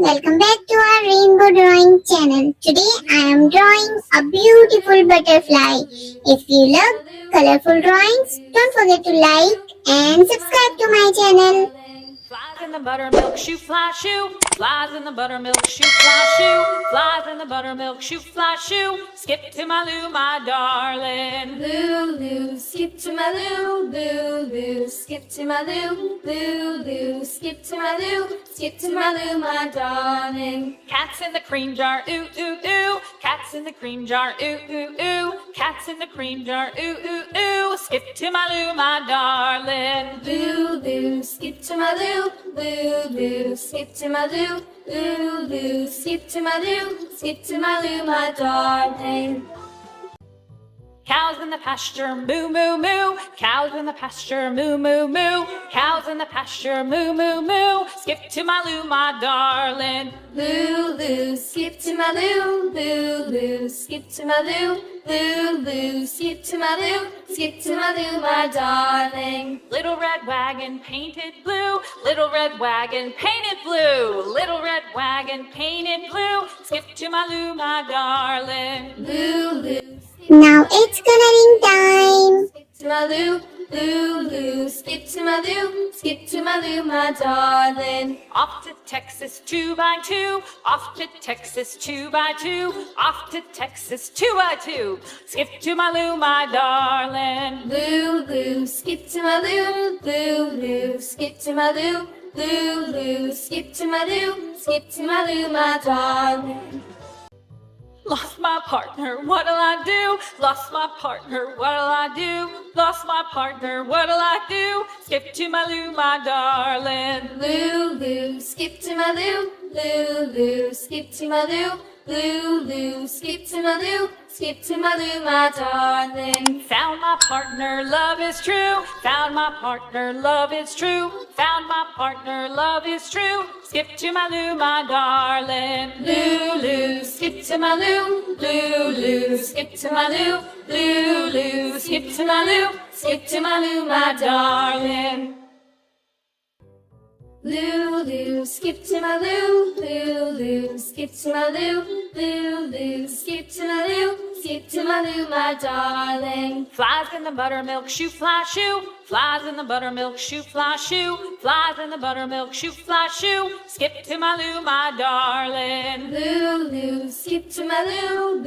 welcome back to our rainbow drawing channel. Today I am drawing a beautiful butterfly. If you love colorful drawings, don't forget to like and subscribe to my channel. Flies in the buttermilk shoe, fly shoe. Flies in the buttermilk shoe, fly shoe. Flies in the buttermilk shoe, fly shoe. Skip to my Lou, my darling. Lou, skip to my Lou, skip to my Lou, skip to my Lou, skip to my Lou, my darling. Cats in the cream jar, ooh, ooh, ooh. Cats in the cream jar, ooh, ooh, ooh. Cats in the cream jar, ooh, ooh, ooh. Skip to my Lou, my darling. Lou, skip to my Lou, skip to my Lou, skip to my Lou, skip to my Lou, my darling. Cows in the pasture, moo, moo, moo. Cows in the pasture, moo, moo, moo. Cows in the pasture, moo, moo, moo. Skip to my Lou, my darling. Lou, skip to my Lou, skip to my Lou, skip to my Lou, skip to my Lou, my darling. Little red wagon painted blue. Little red wagon painted blue. Little red wagon painted blue. Skip to my Lou, my darling. Lou, Now it's coloring time. skip to my Lou, skip to my Lou, skip to my Lou, my darling. Off to Texas 2x2. Off to Texas 2x2. Off to Texas 2x2. Skip to my Lou, my darling. Lou, skip to my Lou, skip to my Lou, skip to my Lou, skip to my Lou, my darling. Lost my partner, what'll I do? Lost my partner, what'll I do? Lost my partner, what'll I do? Skip to my Lou, my darling. Lou, skip to my Lou, skip to my Lou, skip to my Lou, skip to my Lou, my darling. Found my partner, love is true. Found my partner, love is true. Found my partner, love is true. Skip to my Lou, my darling. Lou, skip to my Lou, skip to my Lou, skip to my Lou, skip to my Lou, my darling. Lou, skip to my Lou, skip to my Lou, skip to my Lou, skip to my Lou, my darling. Flies in the buttermilk shoe, fly shoe. Flies in the buttermilk shoe, fly shoe. Flies in the buttermilk shoe, fly shoe. Skip to my Lou, my darling. Lou, skip to my Lou,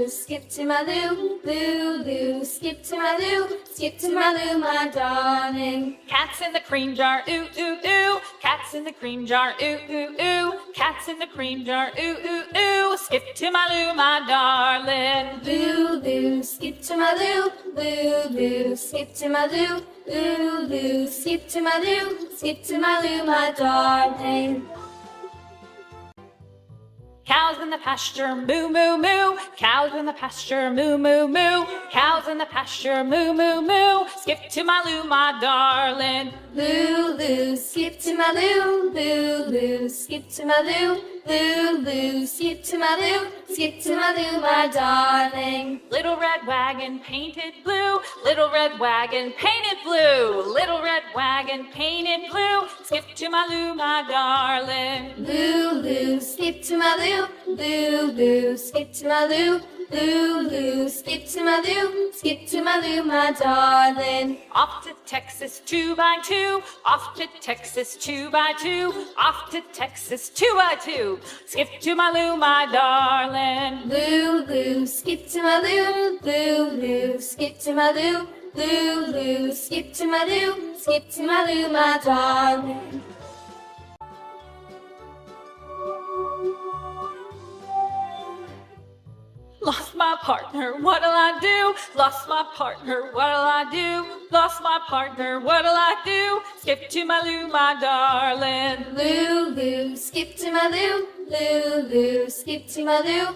skip to my Lou, skip to my Lou, skip to my Lou, my darling. Cats in the cream jar, ooh, ooh, ooh. Cats in the cream jar, ooh, ooh, ooh. Cats in the cream jar, ooh, ooh, ooh. Skip to my Lou, my darling. Lou, skip to my Lou, skip to my Lou, skip to my Lou, skip to my Lou, my darling. Cows in the pasture, moo, moo, moo. Cows in the pasture, moo, moo, moo. Cows in the pasture, moo, moo, moo. Skip to my Lou, my darling. Lou, skip to my Lou, skip to my Lou, skip to my Lou, skip to my Lou, my darling. Little red wagon painted blue. Little red wagon painted blue. Little red wagon painted blue. Skip to my Lou, my darling. Lou, skip to my Lou, skip to my Lou, skip to my Lou, skip to my Lou, my darling. Off to Texas 2x2. Off to Texas 2x2. Off to Texas 2x2. Skip to my Lou, my darling. Lou, skip to my Lou, skip to my Lou, skip to my Lou, skip to my Lou, my darling. Lost my partner, what'll I do? Lost my partner, what'll I do? Lost my partner, what'll I do? Skip to my Lou, my darling. Lou, skip to my Lou, skip to my Lou,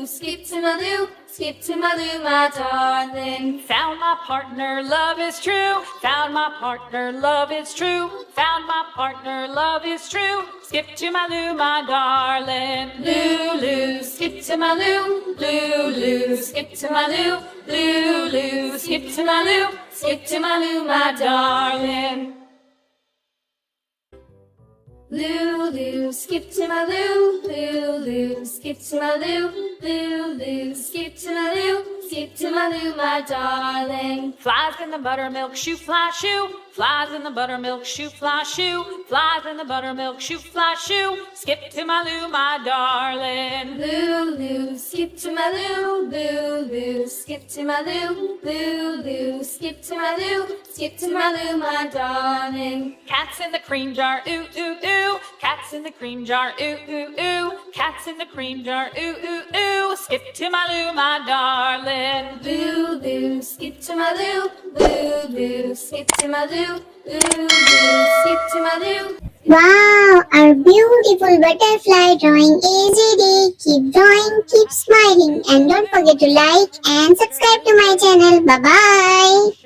skip to my Lou, skip to my Lou, my darling. Found my partner, love is true. Found my partner, love is true. Found my partner, love is true. Skip to my Lou, my darling. Lou, skip to my Lou, skip to my Lou, skip to my Lou, skip to my Lou, my darling. Lulu, skip to my loo, Lulu, skip to my loo, Lulu, skip to my loo, skip to my loo, my darling. Flies in the buttermilk shoe, fly shoe. Flies in the buttermilk shoe, fly shoe. Flies in the buttermilk shoe, fly shoe. Skip to my loo, my darling. Lulu, skip to my loo, Lulu, skip to my loo, Lulu, skip to my loo, skip to my loo, my darling. Cats in the cream jar, ooh, ooh, ooh. Cats in the cream jar, ooh, ooh, ooh. Cats in the cream jar, ooh, ooh, ooh. Skip to my loo, my darling. Lulu, skip to my loo, Lulu, skip to my loo, Lulu, skip to my loo. Wow, our beautiful butterfly drawing is ready. Keep drawing, keep smiling, and don't forget to like and subscribe to my channel. Bye bye.